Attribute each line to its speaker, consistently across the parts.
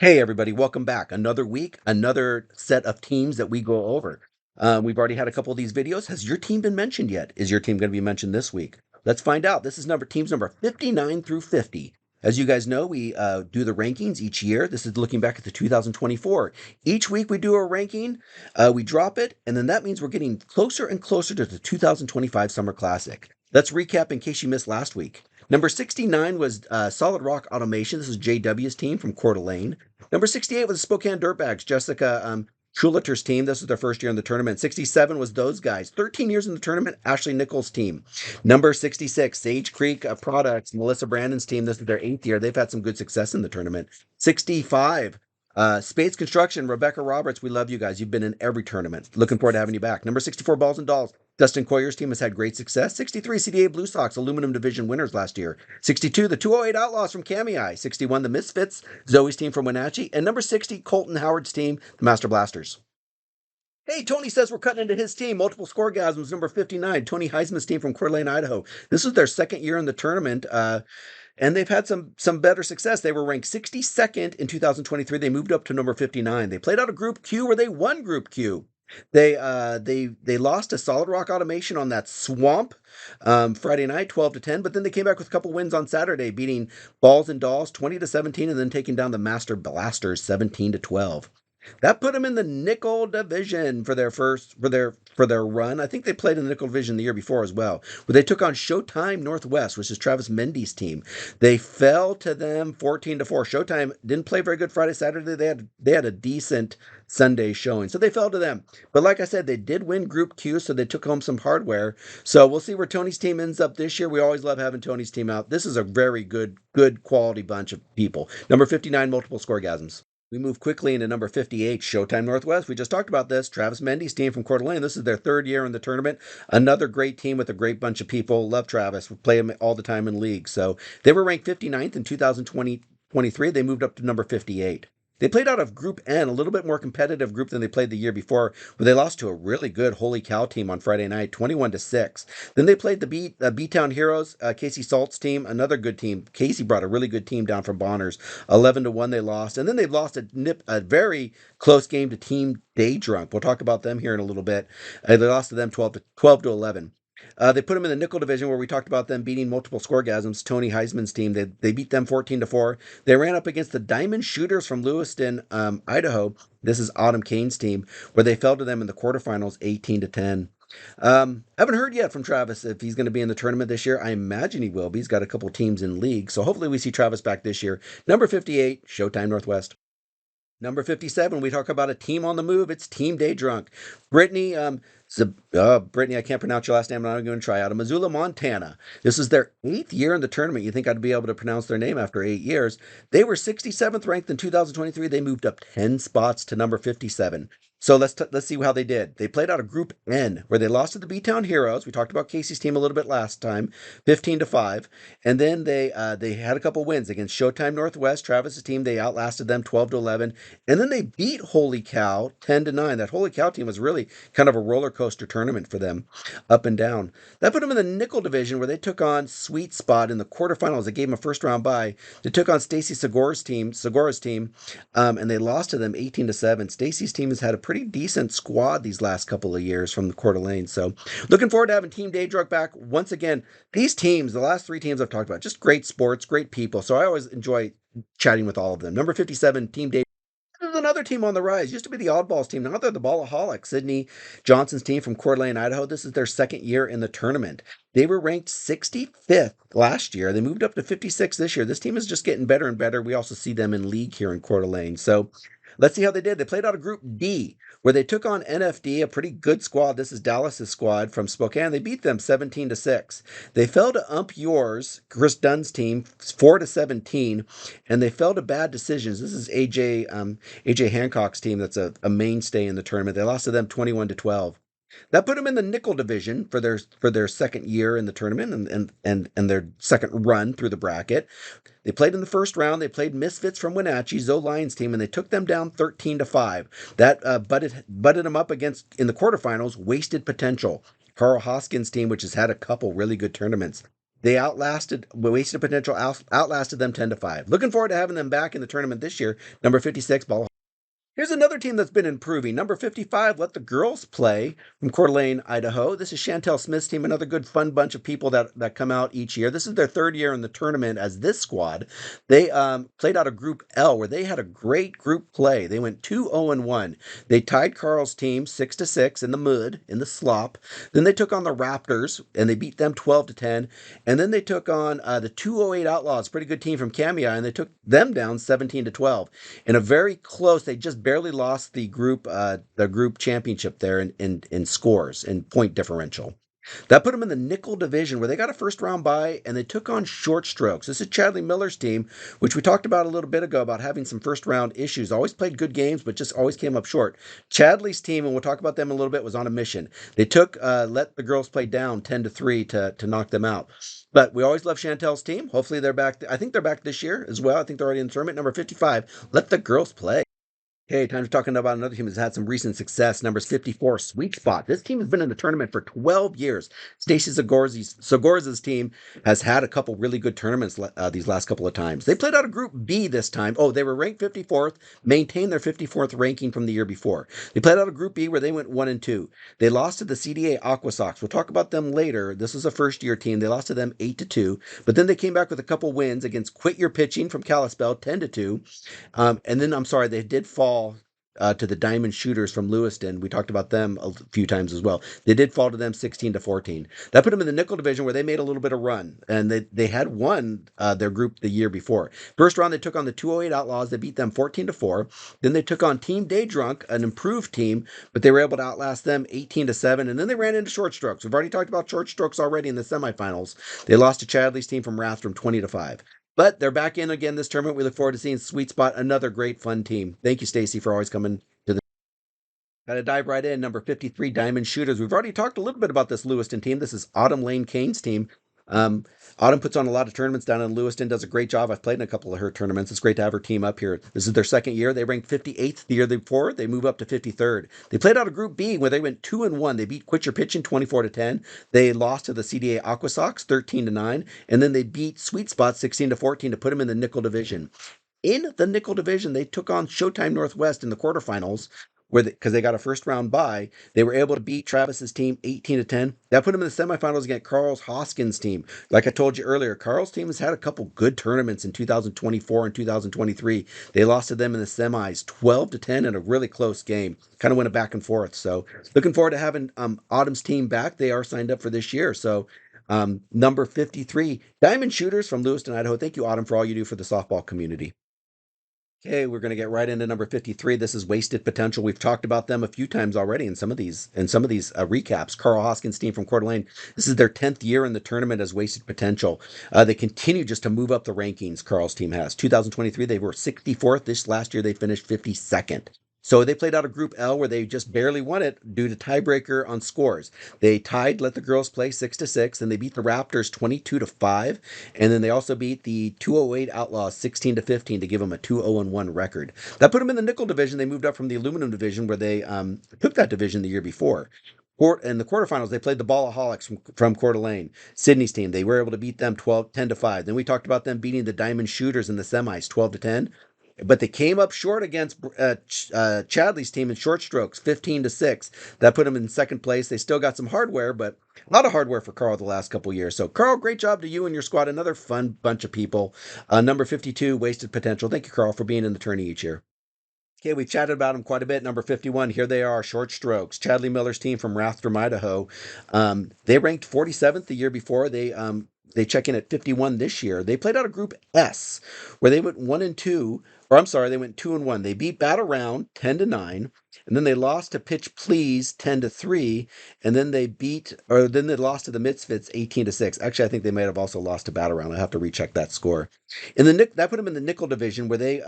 Speaker 1: Hey, everybody, welcome back. Another week, another set of teams that we go over. We've already had a couple of these videos. Has your team been mentioned yet? Is your team going to be mentioned this week? Let's find out. This is teams number 59 through 50. As you guys know, we do the rankings each year. This is looking back at the 2024. Each week we do a ranking, we drop it, and then that means we're getting closer and closer to the 2025 Summer Classic. Let's recap in case you missed last week. Number 69 was Solid Rock Automation. This is JW's team from Coeur d'Alene. Number 68 was the Spokane Dirtbags, Jessica Schuliter's team. This was their first year in the tournament. 67 was those guys. 13 years in the tournament, Ashley Nichols' team. Number 66, Sage Creek Products, Melissa Brandon's team. This is their 8th year. They've had some good success in the tournament. 65, Spades Construction, Rebecca Roberts. We love you guys. You've been in every tournament. Looking forward to having you back. Number 64, Balls and Dolls. Dustin Coyer's team has had great success. 63, CdA Blue Sox, Aluminum Division winners last year. 62, the 208 Outlaws from Kamei. 61, the Misfits, Zoe's team from Wenatchee. And number 60, Colton Howard's team, the Master Blasters. Hey, Tony says we're cutting into his team. Multiple scoregasms, number 59, Tony Heisman's team from Coeur d'Alene, Idaho. This is their second year in the tournament. And they've had some better success. They were ranked 62nd in 2023. They moved up to number 59. They played out a Group Q where they won Group Q. They lost to Solid Rock Automation on that swamp Friday night, 12-10, but then they came back with a couple wins on Saturday, beating Balls and Dolls 20-17, and then taking down the Master Blasters 17-12. That put them in the nickel division for their run. I think they played in the nickel division the year before as well, where they took on Showtime Northwest, which is Travis Mendy's team. They fell to them 14-4. Showtime didn't play very good Friday, Saturday. They had a decent Sunday showing, so they fell to them. But like I said, they did win Group Q, so they took home some hardware. So we'll see where Tony's team ends up this year. We always love having Tony's team out. This is a very good quality bunch of people. Number 59, multiple scoregasms. We move quickly into number 58, Showtime Northwest. We just talked about this. Travis Mendy's team from Coeur d'Alene. This is their third year in the tournament. Another great team with a great bunch of people. Love Travis. We play him all the time in league. So they were ranked 59th in 2023. They moved up to number 58. They played out of Group N, a little bit more competitive group than they played the year before, where they lost to a really good Holy Cow team on Friday night, 21-6. Then they played the B-Town Heroes, Casey Salt's team, another good team. Casey brought a really good team down from Bonners, 11-1 they lost. And then they've lost a very close game to Team Day Drunk. We'll talk about them here in a little bit. They lost to them 12-11. They put them in the nickel division where we talked about them beating multiple scoregasms. Tony Heisman's team, they beat them 14-4. They ran up against the Diamond Shooters from Lewiston, Idaho. This is Autumn Kane's team, where they fell to them in the quarterfinals 18-10. Haven't heard yet from Travis if he's going to be in the tournament this year. I imagine he will be. He's got a couple teams in league, so hopefully we see Travis back this year. Number 58, Showtime Northwest. Number 57, we talk about a team on the move. It's Team Day Drunk. Brittany, Brittany, I can't pronounce your last name. I'm not going to try. Out of Missoula, Montana. This is their 8th year in the tournament. You think I'd be able to pronounce their name after 8 years. They were 67th ranked in 2023. They moved up 10 spots to number 57. So let's see how they did. They played out of Group N, where they lost to the B-Town Heroes. We talked about Casey's team a little bit last time, 15-5. And then they had a couple wins against Showtime Northwest, Travis's team. They outlasted them 12-11. And then they beat Holy Cow 10-9. That Holy Cow team was really kind of a roller coaster tournament for them, up and down. That put them in the nickel division, where they took on Sweet Spot in the quarterfinals. They gave them a first round bye. They took on Stacy Segura's team, and they lost to them 18-7. Stacy's team has had a pretty decent squad these last couple of years from the Coeur d'Alene. So looking forward to having Team Day Drunk back. Once again, these teams, the last 3 teams I've talked about, just great sports, great people. So I always enjoy chatting with all of them. Number 57, Team Day. There's another team on the rise. Used to be the Oddballs team. Now they're the Ballaholics. Sydney Johnson's team from Coeur d'Alene, Idaho. This is their second year in the tournament. They were ranked 65th last year. They moved up to 56 this year. This team is just getting better and better. We also see them in league here in Coeur d'Alene. So let's see how they did. They played out of Group D, where they took on NFD, a pretty good squad. This is Dallas's squad from Spokane. They beat them 17-6. They fell to Ump Yours, Chris Dunn's team, 4-17, and they fell to bad decisions. This is AJ Hancock's team. That's a mainstay in the tournament. They lost to them 21-12. That put them in the nickel division for their second year in the tournament and their second run through the bracket. They played in the first round. They played Misfits from Wenatchee, Zoe Lyons' team, and they took them down 13-5. That butted them up against, in the quarterfinals, Wasted Potential, Carl Hoskins' team, which has had a couple really good tournaments. They outlasted Wasted Potential, outlasted them 10-5. Looking forward to having them back in the tournament this year. Number 56, Ball. Here's another team that's been improving. Number 55, Let the Girls Play from Coeur d'Alene, Idaho. This is Chantel Smith's team, another good fun bunch of people that come out each year. This is their third year in the tournament as this squad. They played out of Group L where they had a great group play. They went 2-0-1. They tied Carl's team 6-6 in the mud, in the slop. Then they took on the Raptors and they beat them 12-10. And then they took on the 208 Outlaws, pretty good team from Kamia, and they took them down 17-12 in a very close. They just barely lost the group championship there in scores and point differential. That put them in the nickel division where they got a first round bye and they took on short strokes. This is Chadley Miller's team, which we talked about a little bit ago about having some first round issues. Always played good games, but just always came up short. Chadley's team, and we'll talk about them in a little bit, was on a mission. They took Let the Girls Play down 10-3 to knock them out. But we always love Chantel's team. Hopefully they're back. I think they're back this year as well. I think they're already in the tournament. Number 55, Let the Girls Play. Okay, time to talk about another team that's had some recent success. Numbers 54, Sweet Spot. This team has been in the tournament for 12 years. Stacy Zagorza's team has had a couple really good tournaments these last couple of times. They played out of Group B this time. Oh, they were ranked 54th, maintained their 54th ranking from the year before. They played out of Group B where they went 1-2. They lost to the CdA Aqua Sox. We'll talk about them later. This was a first-year team. They lost to them 8-2, but then they came back with a couple wins against Quit Your Pitching from Kalispell 10-2. And then, I'm sorry, they did fall to the Diamond Shooters from Lewiston. We talked about them a few times as well. They did fall to them 16-14. That put them in the nickel division where they made a little bit of run, and they had won their group the year before. First round, they took on the 208 Outlaws. They beat them 14-4. Then they took on Team Day Drunk, an improved team, but they were able to outlast them 18-7. And then they ran into short strokes. We've already talked about short strokes already in the semifinals. They lost to Chadley's team from Rathdrum 20-5. But they're back in again this tournament. We look forward to seeing Sweet Spot, another great fun team. Thank you, Stacy, for always coming to the. Got to dive right in. Number 53, Diamond Shooters. We've already talked a little bit about this Lewiston team. This is Autumn Lane Kane's team. Autumn puts on a lot of tournaments down in Lewiston, does a great job. I've played in a couple of her tournaments. It's great to have her team up here. This is their second year. They ranked 58th the year before. They move up to 53rd. They played out of Group B where they went 2-1. They beat Quit Your Pitching 24-10. They lost to the CdA Aqua Sox 13-9. And then they beat Sweet Spot 16-14 to put them in the nickel division. In the nickel division, they took on Showtime Northwest in the quarterfinals, where because they got a first round bye. They were able to beat Travis's team 18-10. That put them in the semifinals against Carl's Hoskins team. Like I told you earlier, Carl's team has had a couple good tournaments in 2024 and 2023. They lost to them in the semis 12-10 in a really close game. Kind of went back and forth. So looking forward to having Autumn's team back. They are signed up for this year. So number 53, Diamond Shooters from Lewiston, Idaho. Thank you, Autumn, for all you do for the softball community. Okay, we're going to get right into number 53. This is Wasted Potential. We've talked about them a few times already in some of these recaps. Carl Hoskins' team from Coeur d'Alene. This is their 10th year in the tournament as Wasted Potential. They continue just to move up the rankings. Carl's team has 2023. They were 64th. This last year they finished 52nd. So they played out of Group L where they just barely won it due to tiebreaker on scores. They tied Let the Girls Play 6-6, and they beat the Raptors 22-5, and then they also beat the 208 Outlaws 16-15 to give them a 2-0-1 record. That put them in the nickel division. They moved up from the aluminum division where they took that division the year before. In the quarterfinals, they played the Ballaholics from Coeur d'Alene, Sydney's team. They were able to beat them 10-5. Then we talked about them beating the Diamond Shooters in the semis 12-10. But they came up short against Chadley's team in short strokes, 15-6. That put them in second place. They still got some hardware, but a lot of hardware for Carl the last couple years. So, Carl, great job to you and your squad. Another fun bunch of people. Number 52, Wasted Potential. Thank you, Carl, for being in the tourney each year. Okay, we've chatted about them quite a bit. Number 51, here they are, Short Strokes. Chadley Miller's team from Rathdrum, Idaho. They ranked 47th the year before. They check in at 51 this year. They played out of Group S, where they went 1-2, or I'm sorry, they went 2-1. They beat Bat Around 10-9, and then they lost to Pitch Please 10-3, and then they lost to the Misfits 18-6. Actually, I think they might have also lost to Bat Around. I have to recheck that score. That put them in the nickel division where they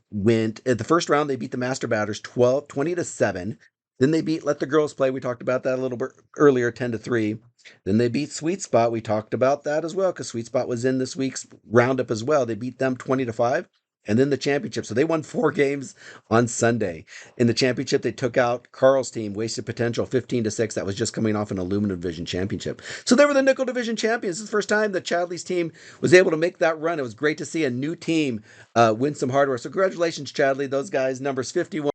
Speaker 1: went at the first round. They beat the Master Batters 20-7. Then they beat Let the Girls Play. We talked about that a little bit earlier, 10-3. Then they beat Sweet Spot. We talked about that as well because Sweet Spot was in this week's roundup as well. They beat them 20-5. and then the championship. So they won 4 games on Sunday. In the championship, they took out Carl's team, Wasted Potential, 15-6. That was just coming off an aluminum division championship. So they were the nickel division champions. This is the first time that Chadley's team was able to make that run. It was great to see a new team win some hardware. So congratulations, Chadley. Those guys, numbers 51.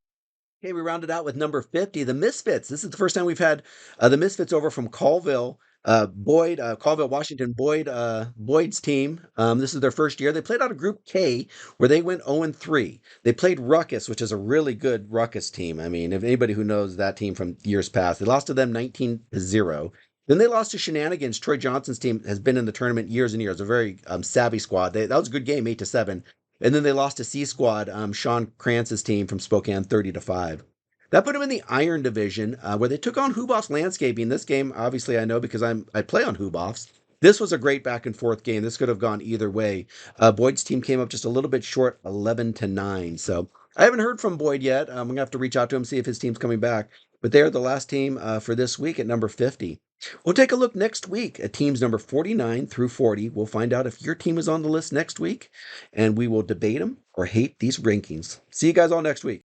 Speaker 1: Okay, we rounded out with number 50, the Misfits. This is the first time we've had the Misfits over from Colville, Colville, Washington. Boyd's team. This is their first year. They played out of Group K, where they went 0-3. They played Ruckus, which is a really good Ruckus team. I mean, if anybody who knows that team from years past, they lost to them 19-0. Then they lost to Shenanigans. Troy Johnson's team has been in the tournament years and years. A very savvy squad. That was a good game, 8-7. And then they lost to C Squad, Sean Krantz's team from Spokane, 30-5. That put them in the Iron Division, where they took on Huboff's Landscaping. This game, obviously, I know because I play on Huboff's. This was a great back and forth game. This could have gone either way. Boyd's team came up just a little bit short, 11-9. So I haven't heard from Boyd yet. I'm gonna have to reach out to him, see if his team's coming back. But they're the last team for this week at number 50. We'll take a look next week at teams number 49 through 40. We'll find out if your team is on the list next week, and we will debate them or hate these rankings. See you guys all next week.